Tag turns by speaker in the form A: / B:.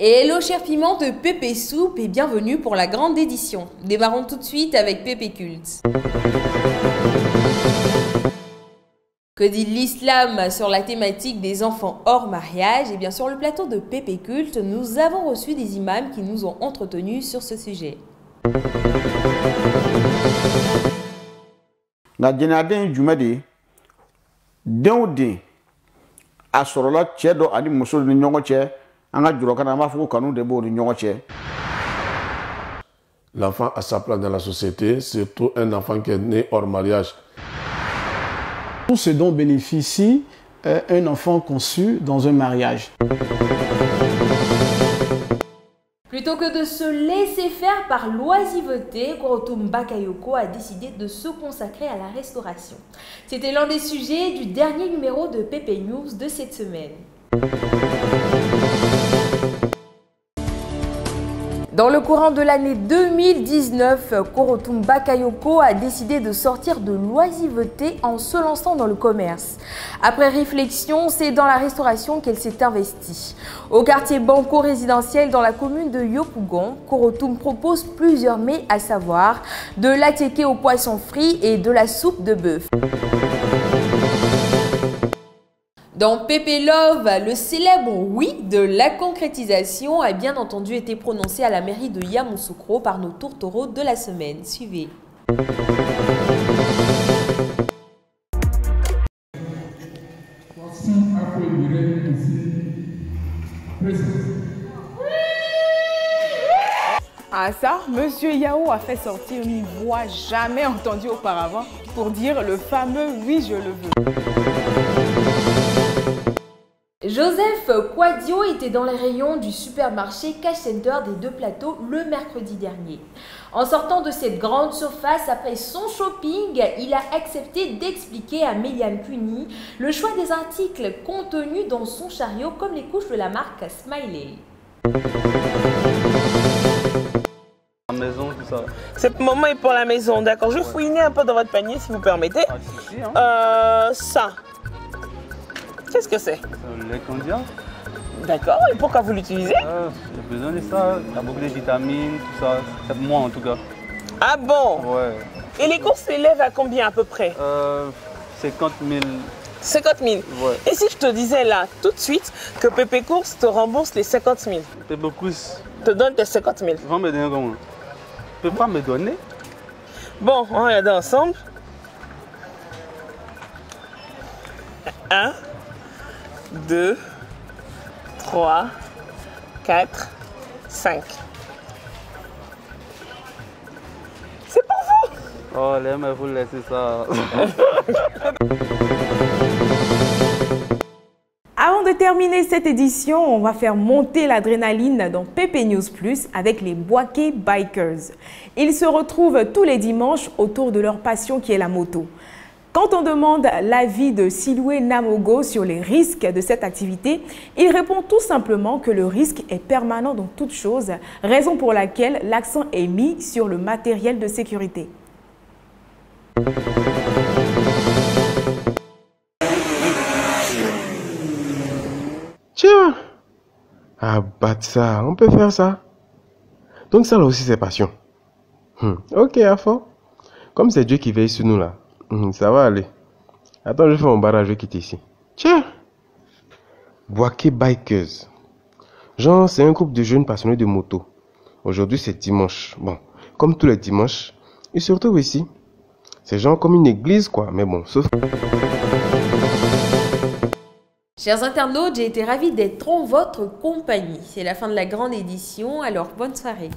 A: Et hello chers piments de Pépé Soupe et bienvenue pour la grande édition. Démarrons tout de suite avec Pépé Culte. Que dit l'islam sur la thématique des enfants hors mariage? Et bien sur le plateau de Pépé Culte, nous avons reçu des imams qui nous ont entretenus sur ce sujet.
B: Na jinaden jumadi dewde asorola chedo ani muso ni nyongo che anga juro kana ma fu kanu de bo ni nyongo che.
C: L'enfant a sa place dans la société, surtout un enfant qui est né hors mariage.
D: Tout ce dont bénéficie un enfant conçu dans un mariage.
A: Plutôt que de se laisser faire par l'oisiveté, Korotoum Bakayoko a décidé de se consacrer à la restauration. C'était l'un des sujets du dernier numéro de Pépé News de cette semaine. Dans le courant de l'année 2019, Korotoum Bakayoko a décidé de sortir de l'oisiveté en se lançant dans le commerce. Après réflexion, c'est dans la restauration qu'elle s'est investie. Au quartier Banco résidentiel dans la commune de Yopougon, Korotoum propose plusieurs mets à savoir de l'attiéké au poisson frit et de la soupe de bœuf. Dans Pépé Love, le célèbre oui de la concrétisation a bien entendu été prononcé à la mairie de Yamoussoukro par nos tourtereaux de la semaine. Suivez.
E: Ah ça, Monsieur Yao a fait sortir une voix jamais entendue auparavant pour dire le fameux « oui, je le veux ».
A: Joseph Quadio était dans les rayons du supermarché Cash Center des Deux Plateaux le mercredi dernier. En sortant de cette grande surface après son shopping, il a accepté d'expliquer à Méliane Cuny le choix des articles contenus dans son chariot comme les couches de la marque Smiley.
F: La maison, tout ça.
G: C'est maman est pour la maison, d'accord. Je vais fouiner un peu dans votre panier si vous permettez.
F: Ah, si, hein.
G: Ça. Qu'est-ce que c'est?
F: Le candidat.
G: D'accord, et pourquoi vous l'utilisez?
F: J'ai besoin de ça, il y a beaucoup de vitamines, tout ça. C'est pour moi en tout cas.
G: Ah bon?
F: Ouais.
G: Et les courses s'élèvent à combien à peu près?
F: 50 000.
G: 50 000?
F: Ouais.
G: Et si je te disais là, tout de suite, que Pépé Course te rembourse les 50 000?
F: C'est beaucoup.
G: Te donne tes 50 000.
F: Tu vas me donner comment? Tu peux pas me donner?
G: Bon, on regarde ensemble. 1, 2, 3, 4, 5. C'est pour vous.
F: Oh, mais vous laissez ça.
E: Avant de terminer cette édition, on va faire monter l'adrénaline dans Pépé News Plus avec les Boaké Bikers. Ils se retrouvent tous les dimanches autour de leur passion qui est la moto. Quand on demande l'avis de Siloué Namogo sur les risques de cette activité, il répond tout simplement que le risque est permanent dans toute chose, raison pour laquelle l'accent est mis sur le matériel de sécurité.
H: Tiens! Ah, bah ça, on peut faire ça. Donc ça là aussi c'est passion. Ok, à fond. Comme c'est Dieu qui veille sur nous là. Ça va aller. Attends, je fais mon barrage, je quitte ici. Tiens! Boaké Bikers. Genre, c'est un groupe de jeunes passionnés de moto. Aujourd'hui, c'est dimanche. Bon, comme tous les dimanches, ils se retrouvent ici. C'est genre comme une église, quoi. Mais bon, sauf...
A: Chers internautes, j'ai été ravie d'être en votre compagnie. C'est la fin de la grande édition, alors bonne soirée.